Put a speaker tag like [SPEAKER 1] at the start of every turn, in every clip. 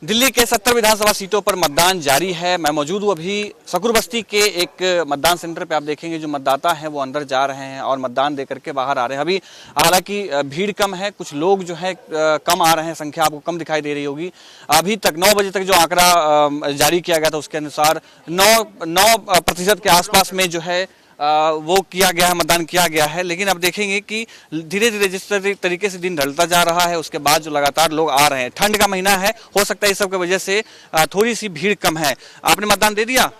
[SPEAKER 1] दिल्ली के 70 विधानसभा सीटों पर मतदान जारी है। मैं मौजूद हूँ अभी सकूर बस्ती के एक मतदान सेंटर पे। आप देखेंगे जो मतदाता हैं वो अंदर जा रहे हैं और मतदान दे करके बाहर आ रहे हैं। अभी हालांकि भीड़ कम है, कुछ लोग जो है कम आ रहे हैं, संख्या आपको कम दिखाई दे रही होगी। अभी तक 9 बजे तक जो आंकड़ा जारी किया गया था उसके अनुसार 9% के आसपास में जो है वो किया गया है, मतदान किया गया है। लेकिन अब देखेंगे कि धीरे धीरे जिस तरीके से दिन ढलता जा रहा है उसके बाद जो लगातार लोग आ रहे हैं, ठंड का महीना है, हो सकता है इस सब की वजह से थोड़ी सी भीड़ कम है। आपने मतदान दे दिया?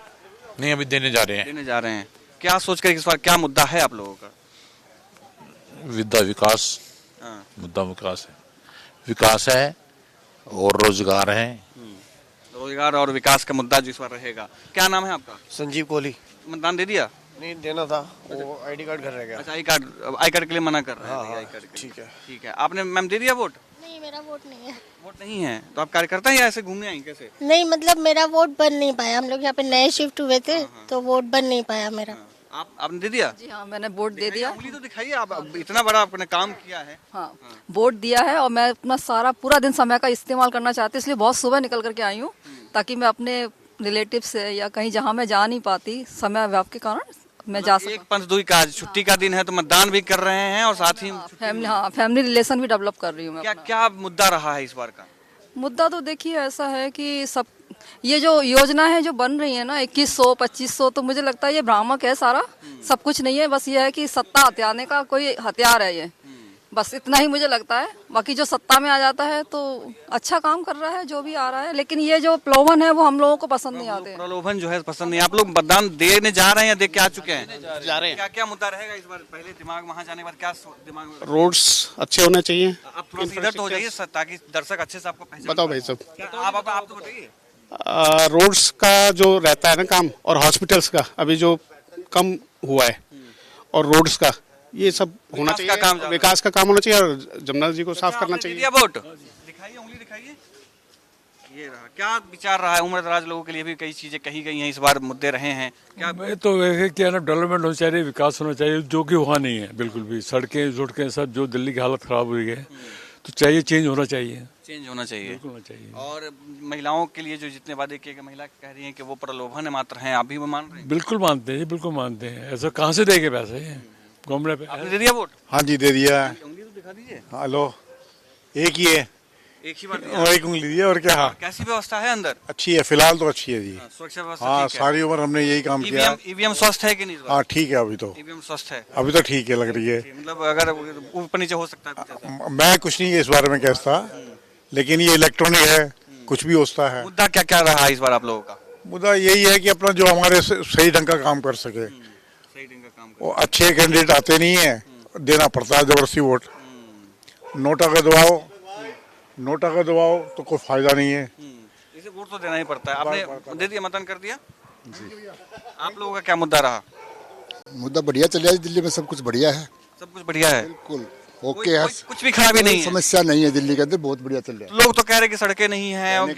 [SPEAKER 2] नहीं, अभी देने जा रहे
[SPEAKER 1] हैं। क्या सोच कर इस बार क्या मुद्दा है आप लोगों का?
[SPEAKER 2] विकास। मुद्दा विकास है और रोजगार है।
[SPEAKER 1] रोजगार और विकास का मुद्दा जो इस बार रहेगा। क्या नाम है आपका?
[SPEAKER 3] संजीव कोहली।
[SPEAKER 1] मतदान दे दिया?
[SPEAKER 3] नहीं, देना था, वो आईडी कार्ड घर रह गया।
[SPEAKER 1] अच्छा, आई कार्ड के लिए मना कर रहे हैं।
[SPEAKER 3] हाँ,
[SPEAKER 1] आई कार्ड
[SPEAKER 3] ठीक है।
[SPEAKER 1] आपने मैम दे दिया वोट?
[SPEAKER 4] नहीं, मेरा वोट नहीं है।
[SPEAKER 1] वोट नहीं है तो आप कार्यकर्ता हैं या ऐसे घूमने आई कैसे?
[SPEAKER 4] नहीं, मतलब मेरा वोट बन नहीं पाया। हम लोग यहाँ पे नए शिफ्ट हुए थे तो वोट बन नहीं पाया मेरा।
[SPEAKER 1] आपने दे दिया?
[SPEAKER 5] जी हाँ, मैंने वोट दे दिया।
[SPEAKER 1] उंगली तो दिखाइए, आप इतना बड़ा आपने काम किया है।
[SPEAKER 5] हाँ, वोट दिया है और मैं अपना पूरा दिन समय का इस्तेमाल करना चाहती हूँ, इसलिए बहुत सुबह निकल करके आई हूँ ताकि मैं अपने रिलेटिव से या कहीं जहाँ मैं जा नहीं पाती समय अभाव के कारण मैं जा सकूं।
[SPEAKER 1] एक पंथ दुई काज, छुट्टी का दिन है तो मतदान भी कर रहे हैं और साथ ही
[SPEAKER 5] फैमिली रिलेशन भी डेवलप कर रही हूँ मैं।
[SPEAKER 1] क्या मुद्दा रहा है इस बार का?
[SPEAKER 5] मुद्दा तो देखिए ऐसा है कि सब ये जो योजना है जो बन रही है ना 2100 2500, तो मुझे लगता है ये भ्रामक है सारा। सब कुछ नहीं है, बस ये है कि सत्ता हथियाने का कोई हथियार है ये, बस इतना ही मुझे लगता है। बाकी जो सत्ता में आ जाता है तो अच्छा काम कर रहा है जो भी आ रहा है, लेकिन ये जो प्रलोभन है वो हम लोगों को पसंद नहीं आते।
[SPEAKER 1] प्रलोभन जो है पसंद नहीं। आप लोग मतदान देने जा रहे हैं या देख के आ चुके हैं?
[SPEAKER 3] जा रहे हैं।
[SPEAKER 1] क्या मुद्दा रहेगा इस बार? पहले दिमाग वहाँ जाने के बाद क्या दिमाग में?
[SPEAKER 3] रोड्स अच्छे होने चाहिए।
[SPEAKER 1] आप थोड़ा सा इधर तो हो जाइए ताकि दर्शक अच्छे से आपको पहचान।
[SPEAKER 3] बताओ भाई साहब।
[SPEAKER 1] आप तो बताइए।
[SPEAKER 3] रोड्स का जो रहता है ना काम, और हॉस्पिटल्स का अभी जो कम हुआ है, और रोड्स का ये सब होना चाहिए। विकास का काम होना चाहिए और जमुना जी को साफ करना चाहिए।
[SPEAKER 1] दिया वोट? दिखाइए, उंगली दिखाइए। ये रहा। क्या विचार रहा है? उम्र दराज लोगों के लिए भी कई चीजें कही गई हैं, इस बार मुद्दे रहे हैं। क्या
[SPEAKER 6] मैं तो वैसे क्या ना, डेवलपमेंट होना चाहिए, विकास होना चाहिए, जो कि हुआ नहीं है बिल्कुल भी। सड़कें सब जो दिल्ली की हालत खराब हुई है तो चाहिए, चेंज होना चाहिए। बिल्कुल होना चाहिए।
[SPEAKER 1] और महिलाओं के लिए जो जितने वादे किए गए, महिला कह रही हैं कि वो प्रलोभन मात्र हैं, आप भी वो मान रहे हैं?
[SPEAKER 6] बिल्कुल मानते हैं, बिल्कुल मानते हैं। ऐसा कहाँ से देंगे पैसे घूमने पे?
[SPEAKER 1] आपने दे दिया वोट?
[SPEAKER 7] हाँ जी, दे दिया।
[SPEAKER 1] उंगली तो दिखा दीजिए।
[SPEAKER 7] हेलो, एक ही है,
[SPEAKER 1] एक ही बार
[SPEAKER 7] और एक उंगली दी है और क्या? हाँ,
[SPEAKER 1] कैसी व्यवस्था है अंदर?
[SPEAKER 7] अच्छी है, फिलहाल तो अच्छी है जी।
[SPEAKER 1] सुरक्षा व्यवस्था
[SPEAKER 7] हाँ,
[SPEAKER 1] ठीक है?
[SPEAKER 7] सारी उम्र हमने यही काम किया।
[SPEAKER 1] ईवीएम स्वस्थ है कि नहीं?
[SPEAKER 7] हाँ, ठीक है, अभी तो
[SPEAKER 1] ईवीएम स्वस्थ है,
[SPEAKER 7] अभी तो ठीक है, लग रही है।
[SPEAKER 1] मतलब अगर ऊपर नीचे हो सकता है कुछ ऐसा?
[SPEAKER 7] मैं कुछ नहीं इस बारे में कहता, लेकिन ये इलेक्ट्रॉनिक है, कुछ भी होता है।
[SPEAKER 1] मुद्दा क्या क्या रहा है इस बार आप लोगों का?
[SPEAKER 7] मुद्दा यही है कि अपना जो हमारे सही ढंग का काम कर सके।
[SPEAKER 1] सही ढंग का काम
[SPEAKER 7] वो अच्छे कैंडिडेट आते नहीं है, देना पड़ता है जबरदस्ती वोट। नोटा का दबाओ तो कोई फायदा नहीं है।
[SPEAKER 1] इसे वोट तो देना ही पड़ता है। आपने दे दिया, मतदान कर दिया? आप लोगों का क्या मुद्दा रहा?
[SPEAKER 8] मुद्दा बढ़िया चल रहा है दिल्ली में, सब कुछ बढ़िया है।
[SPEAKER 1] सब कुछ बढ़िया है,
[SPEAKER 8] बिल्कुल ओके है,
[SPEAKER 1] कुछ भी खराबी नहीं है,
[SPEAKER 8] समस्या नहीं है दिल्ली के अंदर, बहुत बढ़िया चल रहा है।
[SPEAKER 1] लोग तो कह रहे हैं कि सड़कें नहीं है।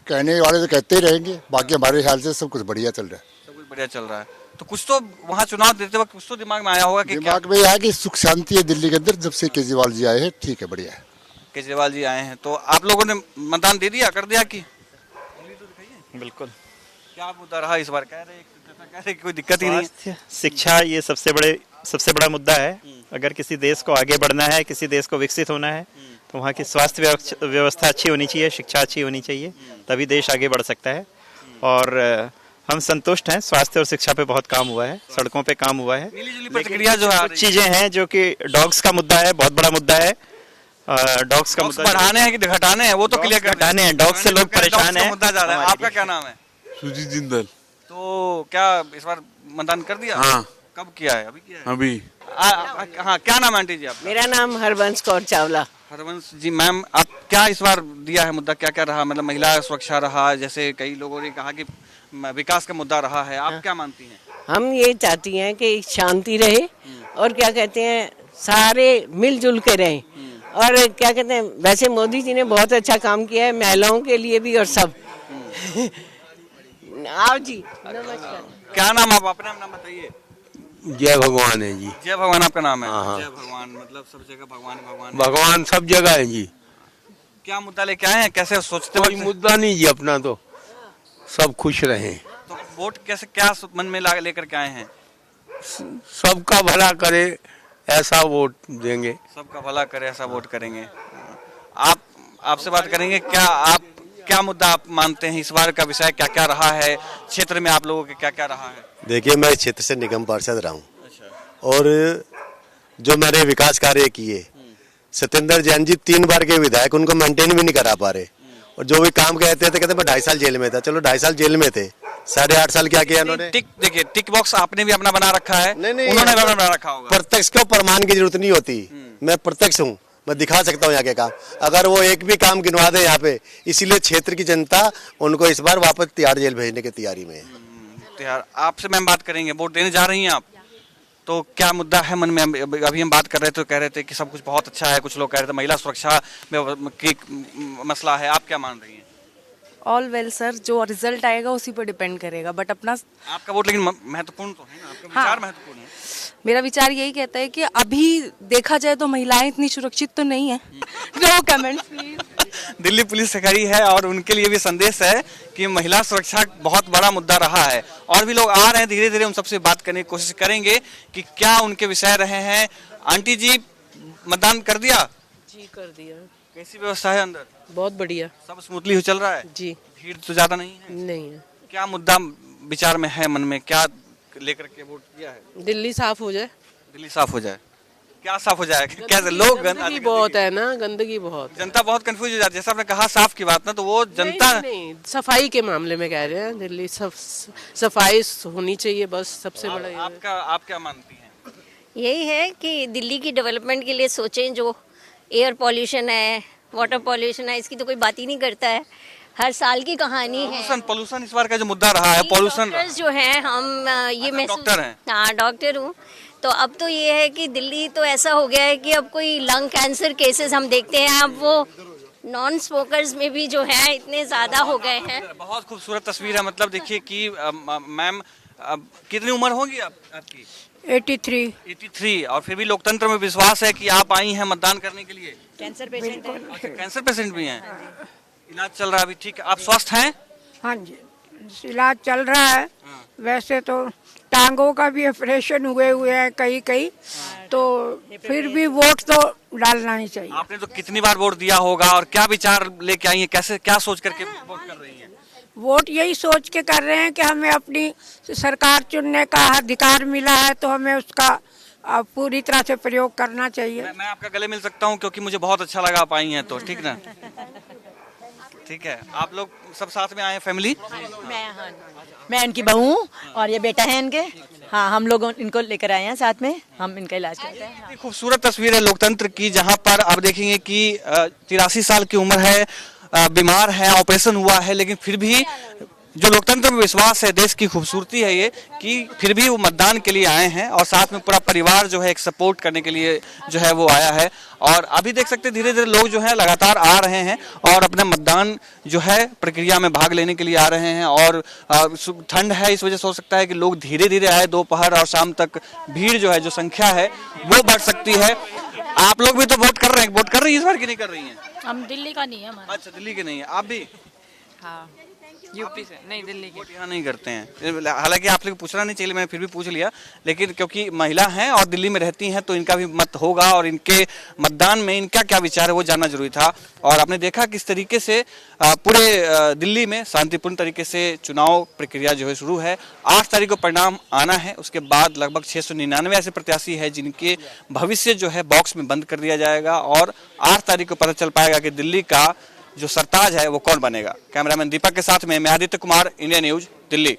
[SPEAKER 8] कहने वाले तो कहते ही रहेंगे, बाकी हमारे ख्याल से सब कुछ बढ़िया चल रहा है।
[SPEAKER 1] सब कुछ बढ़िया चल रहा है। तो कुछ तो वहाँ चुनाव देते वक्त कुछ तो दिमाग में आया होगा कि
[SPEAKER 8] दिमाग में आया कि सुख शांति है दिल्ली के अंदर, जब से केजरीवाल जी आए हैं, ठीक है, बढ़िया है।
[SPEAKER 1] केजरीवाल जी आए हैं तो आप लोगों ने मतदान दे दिया, कर दिया कि?
[SPEAKER 9] बिल्कुल।
[SPEAKER 1] क्या मुद्दा रहा इस बार? कह रहे कोई दिक्कत ही नहीं है।
[SPEAKER 9] शिक्षा ये सबसे बड़ा मुद्दा है। अगर किसी देश को आगे बढ़ना है, किसी देश को विकसित होना है, तो वहाँ की स्वास्थ्य व्यवस्था अच्छी होनी चाहिए, शिक्षा अच्छी होनी चाहिए, तभी देश आगे बढ़ सकता है। और हम संतुष्ट हैं, स्वास्थ्य और शिक्षा पे बहुत काम हुआ है, सड़कों पे काम हुआ है।
[SPEAKER 1] प्रतिक्रिया जो है,
[SPEAKER 9] कुछ चीजें हैं जो कि डॉग्स का मुद्दा है, बहुत बड़ा मुद्दा है। डॉग्स का मुद्दा
[SPEAKER 1] बढ़ाने हैं कि घटाने हैं, वो तो क्लियर
[SPEAKER 9] घटाने हैं। डॉग्स से लोग परेशान हैं।
[SPEAKER 1] मुद्दा ज्यादा है। आपका क्या नाम है?
[SPEAKER 2] सुजीत जिंदल।
[SPEAKER 1] तो क्या इस बार मतदान कर दिया?
[SPEAKER 2] हाँ।
[SPEAKER 1] कब किया है? अभी किया है?
[SPEAKER 2] अभी।
[SPEAKER 1] हाँ, क्या नाम है आंटी जी आपका?
[SPEAKER 10] मेरा नाम हरबंस कौर चावला।
[SPEAKER 1] हरवंश जी, मैम आप क्या इस बार दिया है मुद्दा? क्या क्या रहा? मतलब महिला सुरक्षा रहा, जैसे कई लोगों ने कहा कि विकास का मुद्दा रहा है, आप क्या मानती हैं?
[SPEAKER 10] हम ये चाहती हैं कि शांति रहे और क्या कहते हैं, सारे मिलजुल के रहें। और क्या कहते हैं, वैसे मोदी जी ने बहुत अच्छा काम किया है महिलाओं के लिए भी और सब। आओ जी, नमस्कार।
[SPEAKER 1] क्या नाम? आप अपना नाम बताइए।
[SPEAKER 11] जय भगवान है जी।
[SPEAKER 1] जय भगवान आपका नाम है?
[SPEAKER 11] हाँ।
[SPEAKER 1] जय भगवान मतलब सब जगह भगवान भगवान
[SPEAKER 11] भगवान सब जगह है जी।
[SPEAKER 1] क्या मुद्दा लेके आए हैं, कैसे सोचते
[SPEAKER 11] कोई मुद्दा नहीं जी, अपना तो सब खुश रहे,
[SPEAKER 1] तो वोट कैसे क्या मन में लेकर के आए हैं?
[SPEAKER 11] सबका भला करे ऐसा वोट देंगे।
[SPEAKER 1] सबका भला करे ऐसा वोट करेंगे। आपसे बात करेंगे, क्या मुद्दा आप मानते हैं इस बार का विषय क्या क्या रहा है, क्षेत्र में आप लोगों के क्या क्या रहा है?
[SPEAKER 12] देखिए, मैं इस क्षेत्र से निगम पार्षद रहा हूँ और जो मैंने विकास कार्य किए, सत्येंद्र जैन जी 3 बार के विधायक, उनको मेंटेन भी नहीं करा पा रहे, और जो भी काम कहते थे कहते मैं 2.5 साल जेल में था। चलो 2.5 साल जेल में थे, 8.5 साल क्या किया उन्होंने?
[SPEAKER 1] देखिए टिक बॉक्स आपने भी अपना बना रखा है,
[SPEAKER 12] नहीं,
[SPEAKER 1] उन्होंने भी अपना बना रखा होगा।
[SPEAKER 12] प्रत्यक्ष को प्रमाण की जरूरत नहीं होती, मैं प्रत्यक्ष हूँ, मैं दिखा सकता हूँ यहाँ के काम। अगर वो एक भी काम गिनवा दे यहाँ पे, इसीलिए क्षेत्र की जनता उनको इस बार वापस तिहाड़ जेल भेजने की तैयारी में है।
[SPEAKER 1] आपसे मैम बात करेंगे, वोट देने जा रही हैं आप, तो क्या मुद्दा है मन में? अभी हम बात कर रहे थे, कह रहे थे कि सब कुछ बहुत अच्छा है, कुछ लोग कह रहे थे महिला सुरक्षा की मसला है, आप क्या मान रही हैं?
[SPEAKER 13] ऑल वेल सर, जो रिजल्ट आएगा उसी पर डिपेंड करेगा, बट अपना
[SPEAKER 1] आपका वोट लेकिन महत्वपूर्ण तो है ना, आपका विचार महत्वपूर्ण है।
[SPEAKER 13] मेरा विचार यही कहता है कि अभी देखा जाए तो महिलाएं इतनी सुरक्षित तो नहीं है। No comments please.
[SPEAKER 1] Delhi police से खड़ी है और उनके लिए भी संदेश है कि महिला सुरक्षा बहुत बड़ा मुद्दा रहा है, और भी लोग आ रहे हैं, धीरे धीरे उन सबसे बात करने की कोशिश करेंगे कि क्या उनके विषय रहे हैं। आंटी जी, मतदान कर दिया?
[SPEAKER 10] जी कर दिया।
[SPEAKER 1] कैसी व्यवस्था है अंदर?
[SPEAKER 10] बहुत बढ़िया,
[SPEAKER 1] सब स्मूथली चल रहा है
[SPEAKER 10] जी।
[SPEAKER 1] भीड़ तो ज्यादा नहीं है?
[SPEAKER 10] नहीं है।
[SPEAKER 1] क्या मुद्दा विचार में है, मन में क्या लेकर के वोट किया है?
[SPEAKER 10] दिल्ली साफ हो जाए।
[SPEAKER 1] दिल्ली साफ हो जाए? क्या साफ हो जाएगा? कैसे लोग
[SPEAKER 10] गंदगी बहुत है ना, गंदगी बहुत,
[SPEAKER 1] जनता बहुत कंफ्यूज हो जाती है। जैसा आपने कहा साफ की बात ना, तो वो जनता
[SPEAKER 10] नहीं, सफाई के मामले में कह रहे हैं, दिल्ली सफाई होनी चाहिए बस, सबसे बड़ा।
[SPEAKER 1] आप क्या मानती हैं?
[SPEAKER 4] यही है कि दिल्ली की डेवलपमेंट के लिए सोचें। जो एयर पॉल्यूशन है, वाटर पॉल्यूशन है, इसकी तो कोई बात ही नहीं करता है, हर साल की कहानी है।
[SPEAKER 1] पोल्यूशन इस बार का जो मुद्दा रहा है, पोल्यूशन
[SPEAKER 4] जो है, हम ये महसूस,
[SPEAKER 1] डॉक्टर हैं?
[SPEAKER 4] हाँ, डॉक्टर हूँ। तो अब तो ये है कि दिल्ली तो ऐसा हो गया है कि अब कोई लंग कैंसर केसेस हम देखते हैं, अब वो नॉन स्मोकर्स में भी जो है इतने ज्यादा हो गए हैं।
[SPEAKER 1] बहुत खूबसूरत तस्वीर है। मतलब देखिए कि मैम कितनी उम्र होगी आपकी?
[SPEAKER 14] 83।
[SPEAKER 1] और फिर भी लोकतंत्र में विश्वास है कि आप आई हैं मतदान करने के लिए?
[SPEAKER 14] कैंसर पेशेंट है।
[SPEAKER 1] अच्छा, कैंसर पेशेंट भी हैं? इलाज चल रहा है अभी? ठीक है, आप स्वस्थ हैं?
[SPEAKER 14] हाँ जी, इलाज चल रहा है। वैसे तो टांगों का भी ऑपरेशन हुए हैं कई, तो फिर भी वोट तो डालना ही चाहिए।
[SPEAKER 1] आपने तो कितनी बार वोट दिया होगा, और क्या विचार लेके आई हैं, कैसे क्या सोच करके वोट कर रही हैं?
[SPEAKER 14] वोट यही सोच के कर रहे हैं कि हमें अपनी सरकार चुनने का अधिकार मिला है, तो हमें उसका पूरी तरह से प्रयोग करना चाहिए।
[SPEAKER 1] मैं आपका गले मिल सकता हूँ, क्योंकि मुझे बहुत अच्छा लगा आप आई हैं तो। ठीक ना? ठीक है, आप लोग सब साथ में आए हैं, फैमिली?
[SPEAKER 15] मैं इनकी बहू हूँ और ये बेटा है इनके। हाँ, हम लोग इनको लेकर आए हैं साथ में, हम इनका इलाज करते हैं।
[SPEAKER 1] खूबसूरत तस्वीर है लोकतंत्र की, जहाँ पर आप देखेंगे कि 83 साल की उम्र है, बीमार है, ऑपरेशन हुआ है, लेकिन फिर भी जो लोकतंत्र में विश्वास है, देश की खूबसूरती है ये कि फिर भी वो मतदान के लिए आए हैं, और साथ में पूरा परिवार जो है एक सपोर्ट करने के लिए जो है वो आया है। और अभी देख सकते हैं धीरे धीरे लोग जो है लगातार आ रहे हैं और अपने मतदान जो है प्रक्रिया में भाग लेने के लिए आ रहे हैं। और ठंड है, इस वजह से हो सकता है कि लोग धीरे धीरे आए, दोपहर और शाम तक भीड़ जो है, जो संख्या है वो बढ़ सकती है। आप लोग भी तो वोट कर रहे हैं, वोट कर रही है इस बार की नहीं कर रही है?
[SPEAKER 16] हम दिल्ली का नहीं है हमारा।
[SPEAKER 1] अच्छा, दिल्ली के नहीं है आप भी?
[SPEAKER 16] हाँ, यूपी से नहीं, दिल्ली के।
[SPEAKER 1] यहाँ नहीं करते हैं, हालांकि आप लोग पूछना नहीं चाहिए, मैंने फिर भी पूछ लिया। लेकिन क्योंकि महिला हैं और दिल्ली में रहती हैं, तो इनका भी मत होगा, और इनके मतदान में इनका क्या विचार है वो जानना जरूरी था। और आपने देखा किस तरीके से पूरे दिल्ली में शांतिपूर्ण तरीके से चुनाव प्रक्रिया जो है शुरू है। 8 तारीख को परिणाम आना है, उसके बाद लगभग 699 ऐसे प्रत्याशी है जिनके भविष्य जो है बॉक्स में बंद कर दिया जाएगा, और 8 तारीख को पता चल पाएगा कि दिल्ली का जो सरताज है वो कौन बनेगा। कैमरामैन दीपक के साथ में मैं आदित्य कुमार, इंडिया न्यूज, दिल्ली।